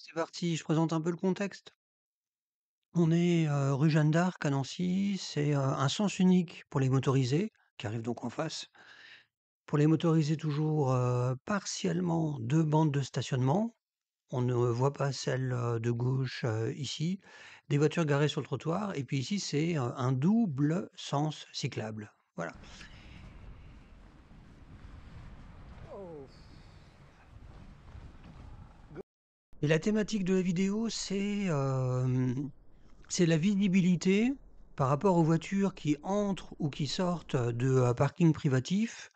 C'est parti, je présente un peu le contexte. On est, rue Jeanne d'Arc à Nancy, c'est, un sens unique pour les motorisés, qui arrivent donc en face. Pour les motorisés toujours, partiellement 2 bandes de stationnement. On ne voit pas celle, de gauche, ici. Des voitures garées sur le trottoir et puis ici c'est, un double sens cyclable. Voilà. Et la thématique de la vidéo c'est la visibilité par rapport aux voitures qui entrent ou qui sortent de, parkings privatifs.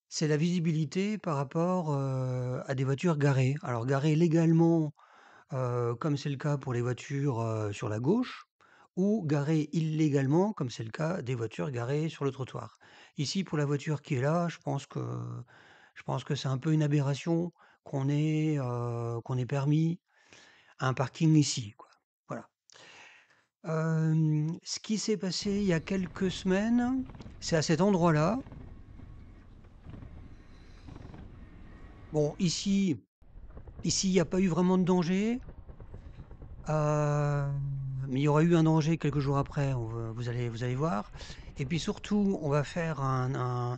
C'est la visibilité par rapport, à des voitures garées. Alors garées légalement, comme c'est le cas pour les voitures, sur la gauche ou garées illégalement comme c'est le cas des voitures garées sur le trottoir. Ici, pour la voiture qui est là, je pense que c'est un peu une aberration qu'on ait permis un parking ici, quoi. Voilà. Ce qui s'est passé il y a quelques semaines, c'est à cet endroit-là. Bon, ici, il y a pas eu vraiment de danger, heu, mais il y aura eu un danger quelques jours après, vous allez voir et puis surtout, on va faire un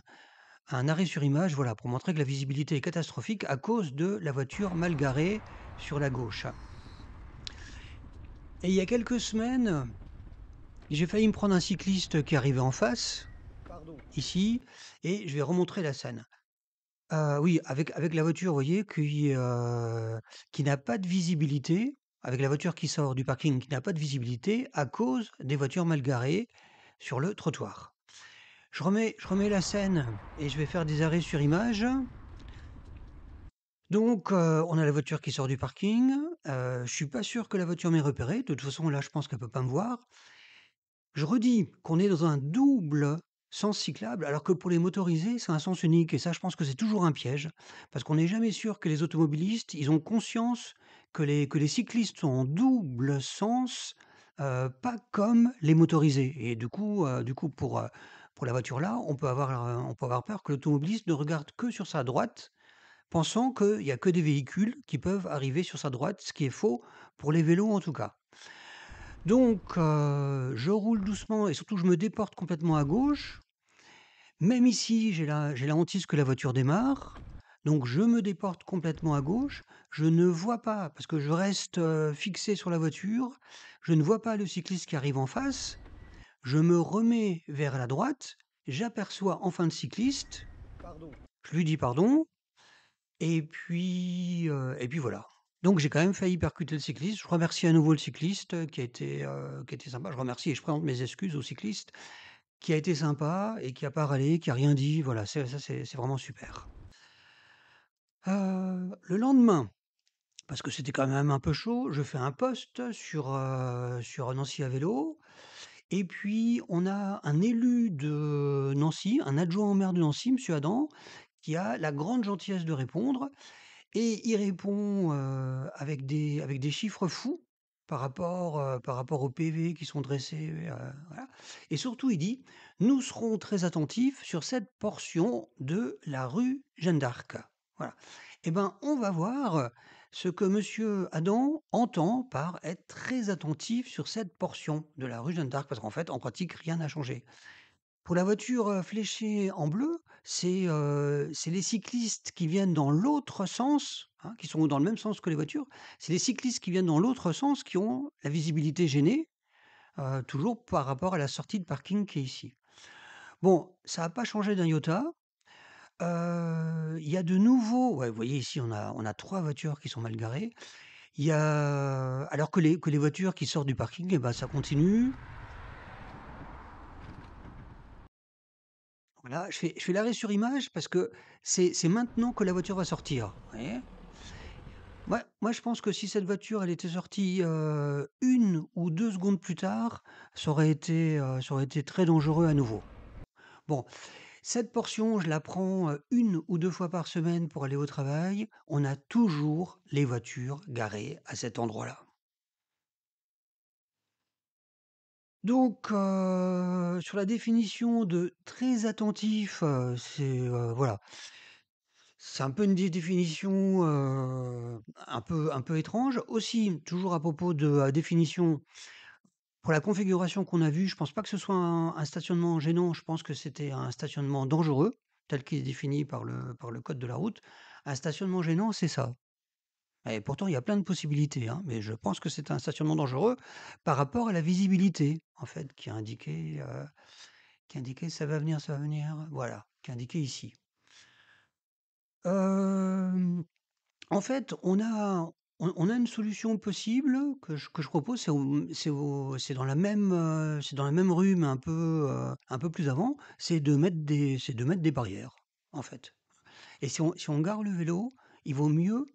arrêt sur image, voilà, pour montrer que la visibilité est catastrophique à cause de la voiture mal garée sur la gauche et il y a quelques semaines, j'ai failli me prendre un cycliste qui arrivait en face, ici et je vais remontrer la scène. Oui, avec la voiture, vous voyez, qui n'a pas de visibilité, avec la voiture qui sort du parking, qui n'a pas de visibilité à cause des voitures mal garées sur le trottoir. Je remets la scène et je vais faire des arrêts sur image. Donc, on a la voiture qui sort du parking, je suis pas sûr que la voiture m'ait repéré. De toute façon, là, je pense qu'elle peut pas me voir. Je redis qu'on est dans un double sens cyclable, alors que pour les motorisés, c'est un sens unique et ça, je pense que c'est toujours un piège, parce qu'on n'est jamais sûr que les automobilistes, ils ont conscience que les cyclistes sont en double sens, pas comme les motorisés et du coup pour la voiture là, on peut avoir peur que l'automobiliste ne regarde que sur sa droite, pensant qu'il y a que des véhicules qui peuvent arriver sur sa droite, ce qui est faux pour les vélos en tout cas. Donc, je roule doucement et surtout je me déporte complètement à gauche. Même ici, j'ai la hantise que la voiture démarre. Donc je me déporte complètement à gauche. Je ne vois pas, parce que je reste, fixé sur la voiture, je ne vois pas le cycliste qui arrive en face. Je me remets vers la droite, j'aperçois enfin le cycliste, je lui dis pardon et puis voilà. Donc j'ai quand même failli percuter le cycliste. Je remercie à nouveau le cycliste, qui a été sympa. Je remercie et je présente mes excuses au cycliste, qui a été sympa et qui a pas râlé, qui a rien dit. Voilà, c'est vraiment super. Le lendemain, parce que c'était quand même un peu chaud, je fais un post sur Nancy à vélo et puis on a un élu de Nancy, un adjoint au maire de Nancy, monsieur Adam, qui a la grande gentillesse de répondre. Et il répond, avec des chiffres fous par rapport aux PV qui sont dressés, voilà et surtout il dit: «Nous serons très attentifs sur cette portion de la rue Jeanne d'Arc». Voilà et ben, on va voir ce que monsieur Adam entend par être très attentif sur cette portion de la rue Jeanne d'Arc, parce qu'en fait, en pratique, rien n'a changé. Pour la voiture, fléchée en bleu, c'est les cyclistes qui viennent dans l'autre sens, hein, qui sont dans le même sens que les voitures. C'est les cyclistes qui viennent dans l'autre sens qui ont la visibilité gênée, toujours par rapport à la sortie de parking qui est ici. Bon, ça a pas changé d'un iota. Il y a de nouveau ouais, vous voyez ici on a 3 voitures qui sont mal garées. Il y a alors que les voitures qui sortent du parking et bah, ça continue. Voilà, je fais l'arrêt sur image parce que c'est maintenant que la voiture va sortir, vous voyez? Moi, je pense que si cette voiture, elle était sortie, 1 ou 2 secondes plus tard, ça aurait été très dangereux à nouveau. Bon, cette portion, je la prends, 1 ou 2 fois par semaine pour aller au travail. On a toujours les voitures garées à cet endroit-là. Donc, sur la définition de très attentif, voilà. C'est un peu une définition, un peu étrange. Aussi, toujours à propos de la définition, pour la configuration qu'on a vue, je pense pas que ce soit un stationnement gênant, je pense que c'était un stationnement dangereux, tel qu'il est défini par le code de la route. Un stationnement gênant, c'est ça. Et pourtant, il y a plein de possibilités, hein, mais je pense que c'est un stationnement dangereux par rapport à la visibilité, en fait, qui est indiqué: «Ça va venir, ça va venir», voilà, qui est indiqué ici. Hem En fait, on a une solution possible que je propose, c'est dans la même rue, mais un peu plus avant, c'est de mettre des barrières, en fait. Et si on gare le vélo, il vaut mieux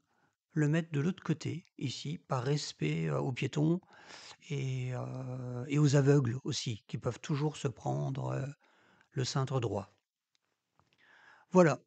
le mettre de l'autre côté, ici, par respect, aux piétons et aux aveugles aussi, qui peuvent toujours se prendre, le cintre droit. Voilà.